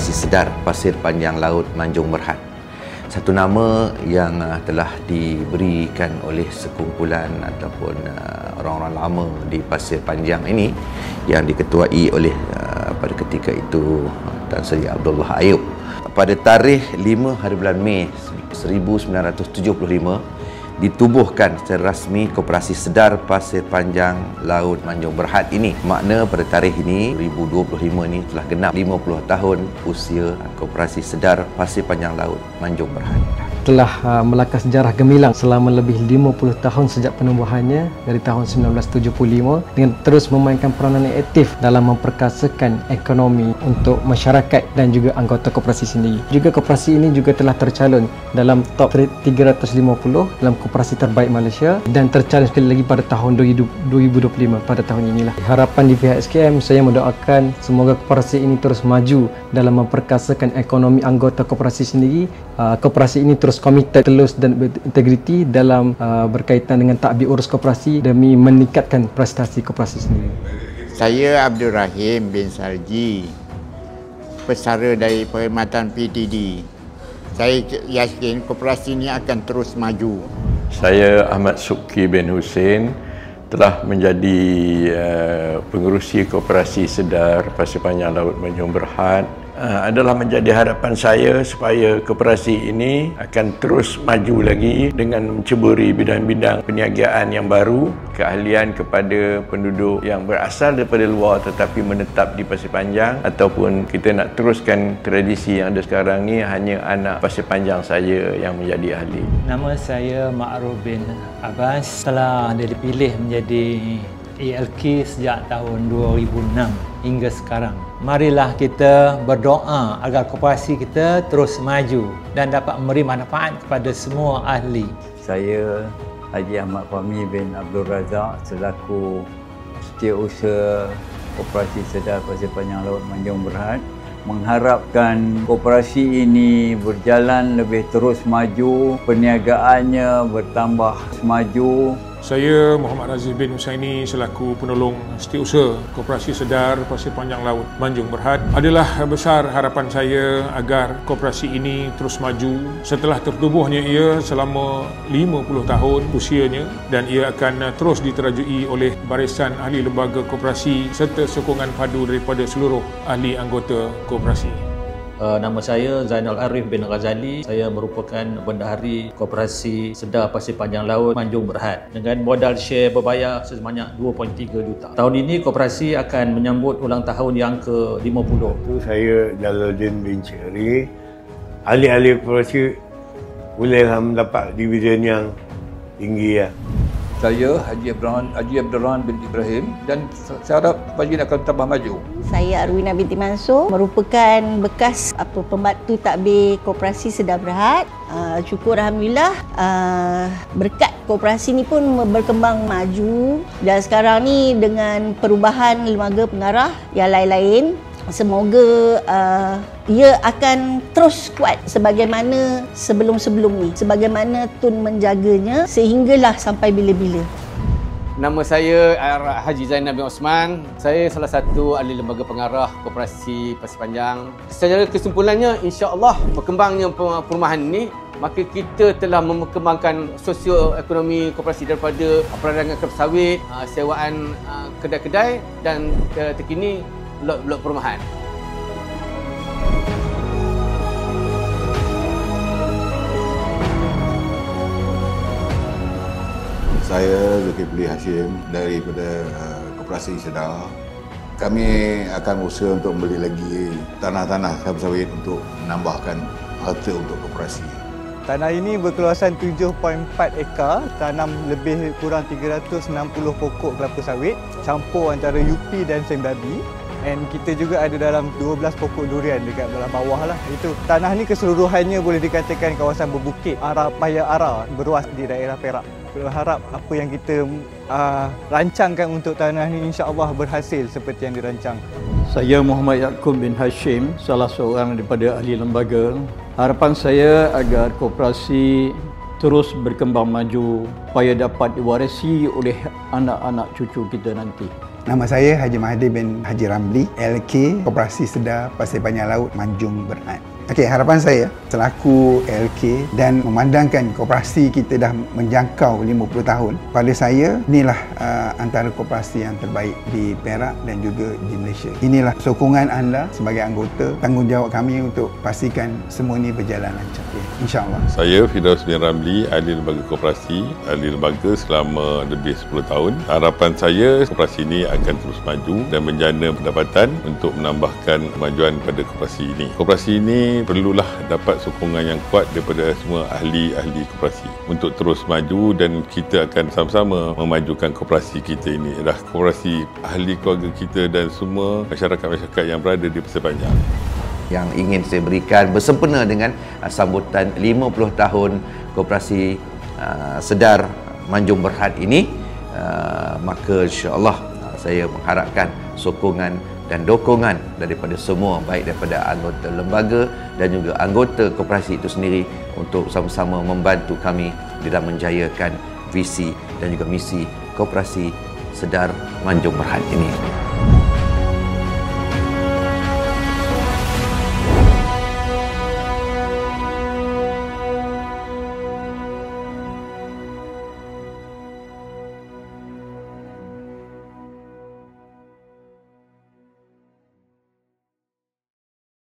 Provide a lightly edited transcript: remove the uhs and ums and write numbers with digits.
Koperasi Sedar Pasir Panjang Laut Manjung Berhad. Satu nama yang telah diberikan oleh sekumpulan ataupun orang-orang lama di Pasir Panjang ini yang diketuai oleh pada ketika itu Tan Sri Abdullah Ayub. Pada tarikh 5 hari bulan Mei 1975 ditubuhkan secara rasmi Koperasi Sedar Pasir Panjang Laut Manjung Berhad ini. Makna pada tarikh ini 2025 ini telah genap 50 tahun usia Koperasi Sedar Pasir Panjang Laut Manjung Berhad. Telah melangkah sejarah gemilang selama lebih 50 tahun sejak penubuhannya dari tahun 1975 dengan terus memainkan peranan yang aktif dalam memperkasakan ekonomi untuk masyarakat dan juga anggota koperasi sendiri. Juga koperasi ini juga telah tercalon dalam top 350 dalam koperasi terbaik Malaysia dan tercalon sekali lagi pada tahun 2025 pada tahun inilah. Harapan di pihak SKM, saya mendoakan semoga koperasi ini terus maju dalam memperkasakan ekonomi anggota koperasi sendiri. Koperasi ini terus komited, telus dan berintegriti dalam berkaitan dengan takbir urus koperasi demi meningkatkan prestasi koperasi sendiri. Saya Abdul Rahim bin Sarji, pesara dari Perkhidmatan PTD. Saya yakin koperasi ini akan terus maju. Saya Ahmad Subki bin Hussein, telah menjadi pengerusi Koperasi Sedar Pasir Panjang Laut Manjung Berhad. Adalah menjadi harapan saya supaya koperasi ini akan terus maju lagi dengan menceburi bidang-bidang perniagaan yang baru, keahlian kepada penduduk yang berasal daripada luar tetapi menetap di Pasir Panjang, ataupun kita nak teruskan tradisi yang ada sekarang ni hanya anak Pasir Panjang saya yang menjadi ahli. Nama saya Ma'ruf bin Abbas, telah dipilih menjadi ALK sejak tahun 2006 hingga sekarang. Marilah kita berdoa agar koperasi kita terus maju dan dapat memberi manfaat kepada semua ahli. Saya Haji Ahmad Fahmi bin Abdul Razak selaku Setiausaha Koperasi Sedar Pasir Panjang Laut Manjung Berhad, mengharapkan koperasi ini berjalan lebih terus maju, perniagaannya bertambah maju. Saya Muhammad Aziz bin Husaini selaku penolong Setiausaha Koperasi Sedar Pasir Panjang Laut Manjung Berhad. Adalah besar harapan saya agar koperasi ini terus maju setelah tertubuhnya ia selama 50 tahun usianya, dan ia akan terus diterajui oleh barisan ahli lembaga koperasi serta sokongan padu daripada seluruh ahli anggota koperasi. Nama saya Zainal Arif bin Ghazali. Saya merupakan Bendahari Koperasi Sedar Pasir Panjang Laut Manjung Berhad dengan modal share berbayar sebanyak 2.3 juta. Tahun ini koperasi akan menyambut ulang tahun yang ke-50. Saya Jalaluddin bin Ceri. Ahli-ahli koperasi bolehlah mendapat dividen yang tinggi. Saya Haji Abdurrahman bin Ibrahim, dan saya harap koperasi akan tambah maju. Saya Arwina binti Mansur, merupakan bekas pembantu takbir Koperasi Sedar Berhad. Syukur Alhamdulillah, berkat koperasi ni pun berkembang maju, dan sekarang ni dengan perubahan lembaga pengarah yang lain-lain, semoga ia akan terus kuat sebagaimana sebelum-sebelum ni, sebagaimana Tun menjaganya sehinggalah sampai bila-bila. Nama saya Haji Zainal bin Osman. Saya salah satu ahli lembaga pengarah Koperasi Pasir Panjang. Secara kesimpulannya, insya-Allah berkembangnya perumahan ini, maka kita telah mengembangkan sosioekonomi koperasi daripada perdagangan kelapa sawit, sewaan kedai-kedai, dan terkini blok-blok perumahan. Saya Zulkifli Hashim daripada Koperasi Sedar. Kami akan usaha untuk membeli lagi tanah-tanah kelapa sawit untuk menambahkan harta untuk koperasi. Tanah ini berkeluasan 7.4 ekar, tanam lebih kurang 360 pokok kelapa sawit, campur antara UP dan seng babi. Dan kita juga ada dalam 12 pokok durian dekat dalam bawah lah. Itu tanah ni keseluruhannya boleh dikatakan kawasan berbukit, arah paya arah, berluas di daerah Perak. Berharap apa yang kita rancangkan untuk tanah ni insya-Allah berhasil seperti yang dirancang. Saya Muhammad Yaakob bin Hashim, salah seorang daripada ahli lembaga. Harapan saya agar koperasi terus berkembang maju supaya dapat diwarisi oleh anak-anak cucu kita nanti. Nama saya Haji Mahathir bin Haji Ramli, LK Koperasi Sedar Pasir Panjang Laut Manjung Berhad. Okey, harapan saya selaku LK dan memandangkan koperasi kita dah menjangkau 50 tahun, pada saya inilah antara koperasi yang terbaik di Perak dan juga di Malaysia. Inilah sokongan anda sebagai anggota, tanggungjawab kami untuk pastikan semua ini berjalan lancar. InsyaAllah. Saya Firdaus bin Ramli, ahli lembaga koperasi, ahli lembaga selama lebih 10 tahun. Harapan saya koperasi ini akan terus maju dan menjana pendapatan untuk menambahkan kemajuan pada koperasi ini. Koperasi ini perlulah dapat sokongan yang kuat daripada semua ahli-ahli koperasi untuk terus maju, dan kita akan sama-sama memajukan koperasi kita ini. Adalah koperasi ahli keluarga kita dan semua masyarakat-masyarakat yang berada di Pasir Panjang. Yang ingin saya berikan bersempena dengan sambutan 50 tahun Koperasi Sedar Manjung Berhad ini, maka insya-Allah saya mengharapkan sokongan dan dokongan daripada semua, baik daripada anggota lembaga dan juga anggota koperasi itu sendiri, untuk sama-sama membantu kami dalam menjayakan visi dan juga misi Koperasi Sedar Manjung Berhad ini.